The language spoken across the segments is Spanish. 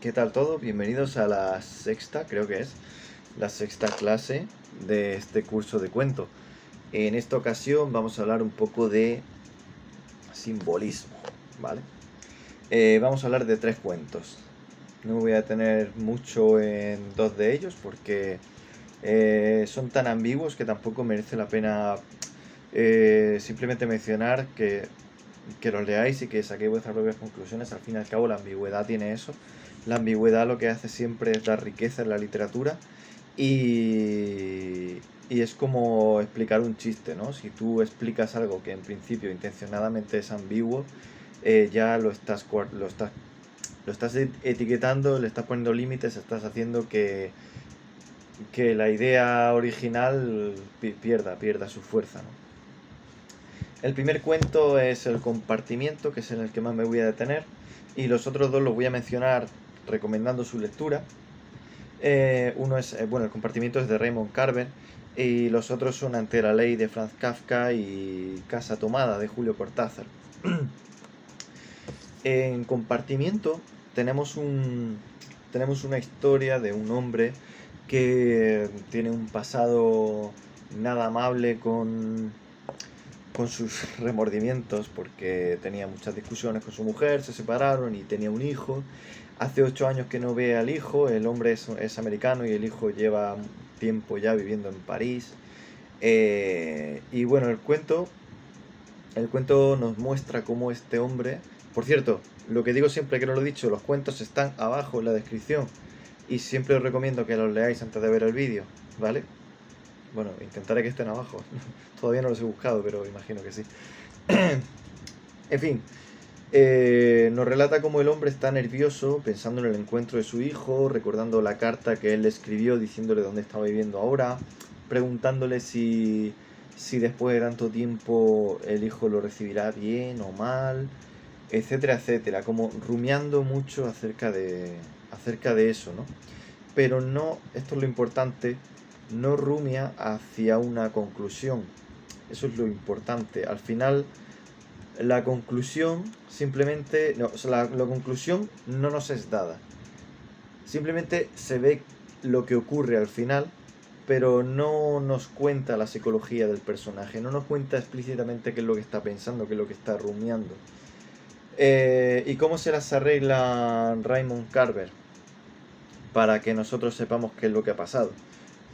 ¿Qué tal todo? Bienvenidos a la sexta, creo que es, la sexta clase de este curso de cuento. En esta ocasión vamos a hablar un poco de simbolismo, ¿vale? Vamos a hablar de 3 cuentos. No me voy a detener mucho en 2 de ellos porque son tan ambiguos que tampoco merece la pena simplemente mencionar que los leáis y que saquéis vuestras propias conclusiones. Al fin y al cabo la ambigüedad tiene eso. La ambigüedad lo que hace siempre es dar riqueza en la literatura y es como explicar un chiste, ¿no? Si tú explicas algo que en principio intencionadamente es ambiguo, ya lo estás etiquetando, le estás poniendo límites, estás haciendo que la idea original pierda su fuerza, ¿no? El primer cuento es El compartimiento, que es en el que más me voy a detener, y los otros dos los voy a mencionar recomendando su lectura. Uno es, el compartimiento es de Raymond Carver, y los otros son Ante la ley de Franz Kafka y Casa tomada de Julio Cortázar. En compartimiento tenemos una historia de un hombre que tiene un pasado nada amable con sus remordimientos porque tenía muchas discusiones con su mujer, se separaron y tenía un hijo. Hace 8 años que no ve al hijo, el hombre es americano y el hijo lleva tiempo ya viviendo en París. Y bueno, el cuento nos muestra cómo este hombre... Por cierto, lo que digo siempre que no lo he dicho, los cuentos están abajo en la descripción y siempre os recomiendo que los leáis antes de ver el vídeo, ¿vale? Bueno, intentaré que estén abajo. Todavía no los he buscado, pero imagino que sí. En fin, nos relata cómo el hombre está nervioso pensando en el encuentro de su hijo, recordando la carta que él le escribió diciéndole dónde estaba viviendo ahora, preguntándole si después de tanto tiempo el hijo lo recibirá bien o mal, etcétera, etcétera, como rumiando mucho acerca de eso, ¿no? Pero no, esto es lo importante, no rumia hacia una conclusión. Eso es lo importante. Al final, la conclusión simplemente, no, o sea, la conclusión no nos es dada. Simplemente se ve lo que ocurre al final, pero no nos cuenta la psicología del personaje, no nos cuenta explícitamente qué es lo que está pensando, qué es lo que está rumiando. ¿Y cómo se las arregla Raymond Carver para que nosotros sepamos qué es lo que ha pasado?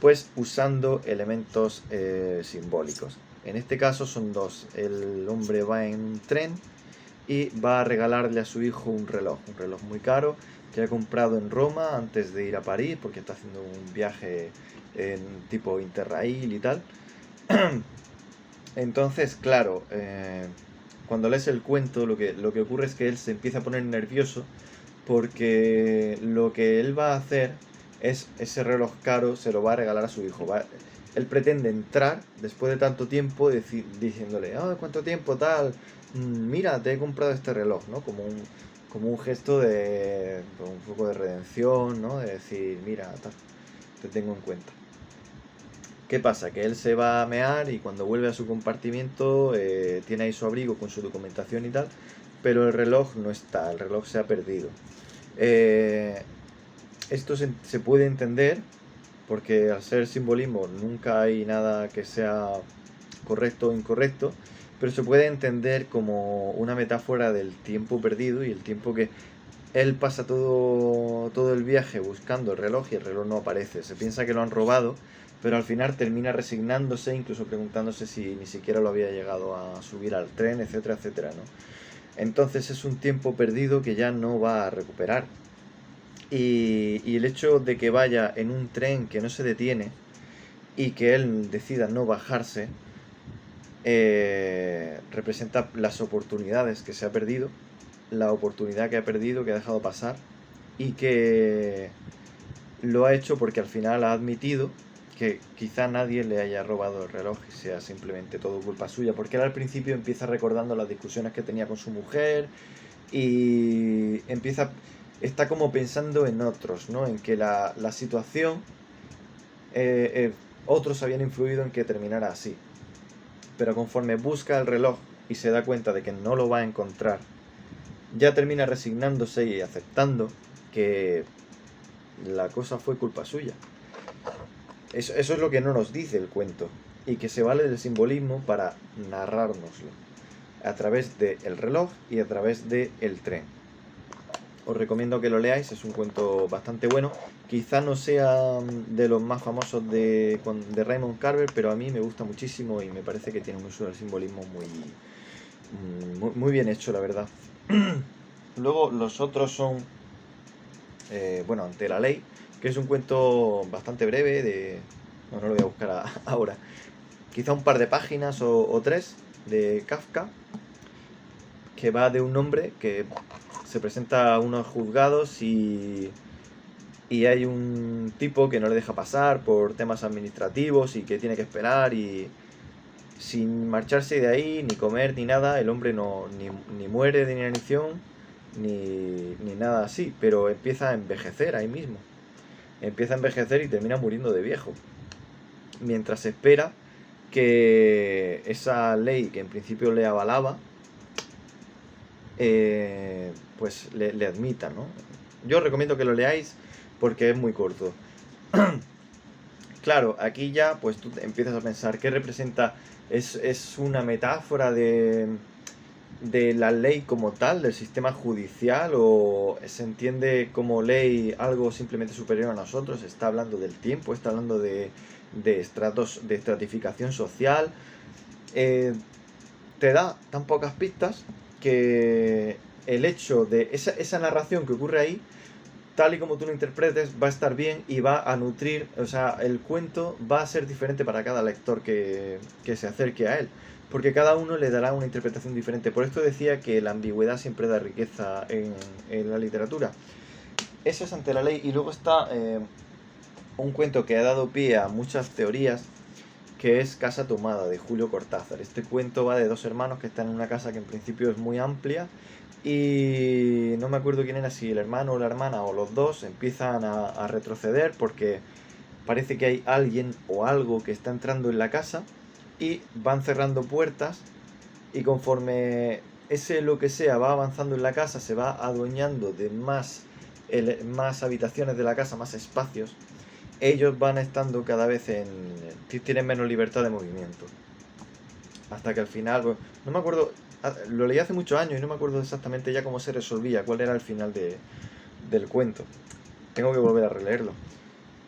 Pues usando elementos simbólicos. En este caso son dos. El hombre va en un tren y va a regalarle a su hijo un reloj muy caro que ha comprado en Roma antes de ir a París porque está haciendo un viaje en tipo Interrail y tal. Entonces, claro, cuando lees el cuento lo que ocurre es que él se empieza a poner nervioso porque lo que él va a hacer es ese reloj caro se lo va a regalar a su hijo. Él pretende entrar después de tanto tiempo diciéndole, oh, ¿cuánto tiempo tal? Mira, te he comprado este reloj, ¿no? Como un gesto de un poco de redención, ¿no? De decir, mira, tal, te tengo en cuenta. ¿Qué pasa? Que él se va a mear y cuando vuelve a su compartimiento tiene ahí su abrigo con su documentación y tal, pero el reloj no está, el reloj se ha perdido. Eh, Esto se puede entender porque al ser simbolismo nunca hay nada que sea correcto o incorrecto, pero se puede entender como una metáfora del tiempo perdido y el tiempo que él pasa todo el viaje buscando el reloj y el reloj no aparece. Se piensa que lo han robado, pero al final termina resignándose, incluso preguntándose si ni siquiera lo había llegado a subir al tren, etcétera, etcétera, ¿no? Entonces es un tiempo perdido que ya no va a recuperar. Y el hecho de que vaya en un tren que no se detiene y que él decida no bajarse, representa las oportunidades que se ha perdido, la oportunidad que ha perdido, que ha dejado pasar, y que lo ha hecho porque al final ha admitido que quizá nadie le haya robado el reloj y sea simplemente todo culpa suya, porque él al principio empieza recordando las discusiones que tenía con su mujer y está como pensando en otros, ¿no? En que la situación, otros habían influido en que terminara así. Pero conforme busca el reloj y se da cuenta de que no lo va a encontrar, ya termina resignándose y aceptando que la cosa fue culpa suya. Eso es lo que no nos dice el cuento, y que se vale del simbolismo para narrárnoslo a través del reloj y a través del tren. Os recomiendo que lo leáis, es un cuento bastante bueno. Quizá no sea de los más famosos de Raymond Carver, pero a mí me gusta muchísimo y me parece que tiene un uso del simbolismo muy bien hecho, la verdad. Luego los otros son, Ante la ley, que es un cuento bastante breve, no lo voy a buscar ahora, quizá un par de páginas o tres, de Kafka, que va de un hombre que se presenta a unos juzgados y hay un tipo que no le deja pasar por temas administrativos y que tiene que esperar, y sin marcharse de ahí, ni comer, ni nada, el hombre ni muere de inanición, ni nada así, pero empieza a envejecer ahí mismo. Empieza a envejecer y termina muriendo de viejo. Mientras espera que esa ley que en principio le avalaba, pues le admita, ¿no? Yo os recomiendo que lo leáis porque es muy corto. Claro, aquí ya pues tú empiezas a pensar qué representa. ¿Es una metáfora de la ley como tal, del sistema judicial, o se entiende como ley algo simplemente superior a nosotros? Está hablando del tiempo, está hablando de estratos, de estratificación social. Te da tan pocas pistas que el hecho de esa narración que ocurre ahí, tal y como tú lo interpretes, va a estar bien y va a nutrir, o sea, el cuento va a ser diferente para cada lector que se acerque a él, porque cada uno le dará una interpretación diferente. Por esto decía que la ambigüedad siempre da riqueza en la literatura. Eso es Ante la ley. Y luego está un cuento que ha dado pie a muchas teorías, que es Casa Tomada, de Julio Cortázar. Este cuento va de dos hermanos que están en una casa que en principio es muy amplia, y no me acuerdo quién era, si el hermano o la hermana o los dos empiezan a retroceder porque parece que hay alguien o algo que está entrando en la casa, y van cerrando puertas, y conforme ese lo que sea va avanzando en la casa, se va adueñando de más habitaciones de la casa, más espacios. Ellos van estando cada vez tienen menos libertad de movimiento, hasta que al final, pues, no me acuerdo, lo leí hace muchos años y no me acuerdo exactamente ya cómo se resolvía, cuál era el final del cuento. Tengo que volver a releerlo.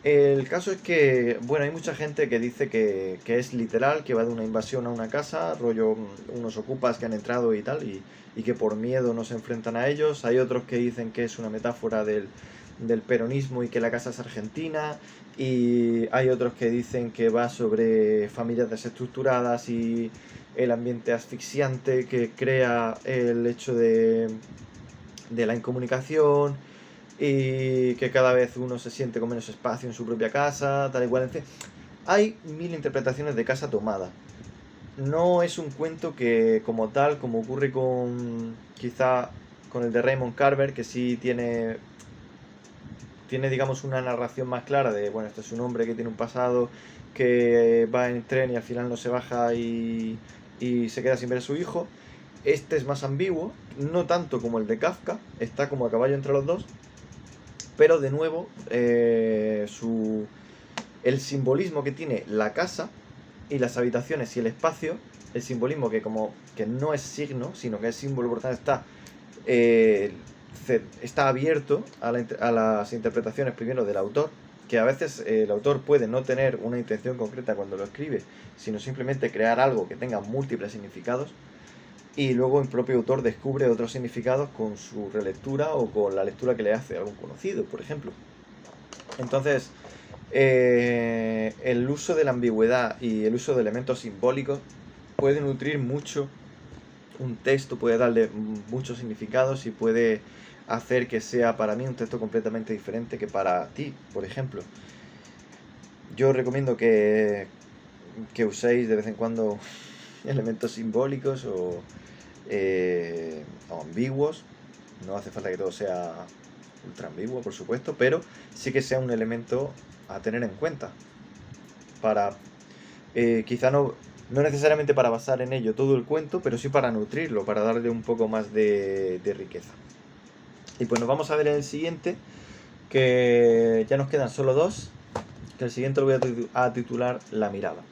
El caso es que, bueno, hay mucha gente que dice que es literal, que va de una invasión a una casa, rollo unos ocupas que han entrado y tal, y que por miedo no se enfrentan a ellos. Hay otros que dicen que es una metáfora del peronismo y que la casa es argentina, y hay otros que dicen que va sobre familias desestructuradas y el ambiente asfixiante que crea el hecho de la incomunicación, y que cada vez uno se siente con menos espacio en su propia casa, tal y cual, en fin. Hay mil interpretaciones de Casa Tomada. No es un cuento que, como tal, como ocurre quizá con el de Raymond Carver, que sí tiene digamos una narración más clara de, bueno, este es un hombre que tiene un pasado, que va en tren y al final no se baja y se queda sin ver a su hijo. Este es más ambiguo, no tanto como el de Kafka, está como a caballo entre los dos, pero de nuevo el simbolismo que tiene la casa y las habitaciones y el espacio, el simbolismo que no es signo, sino que es símbolo, por tanto está abierto a las interpretaciones primero del autor, que a veces el autor puede no tener una intención concreta cuando lo escribe, sino simplemente crear algo que tenga múltiples significados, y luego el propio autor descubre otros significados con su relectura o con la lectura que le hace a algún conocido, por ejemplo. Entonces, el uso de la ambigüedad y el uso de elementos simbólicos puede nutrir mucho un texto, puede darle muchos significados y puede hacer que sea para mí un texto completamente diferente que para ti, por ejemplo. Yo recomiendo que uséis de vez en cuando elementos simbólicos o ambiguos. No hace falta que todo sea ultra ambiguo, por supuesto, pero sí que sea un elemento a tener en cuenta para quizá no necesariamente para basar en ello todo el cuento, pero sí para nutrirlo, para darle un poco más de riqueza. Y pues nos vamos a ver en el siguiente, que ya nos quedan solo 2, que el siguiente lo voy a titular La mirada.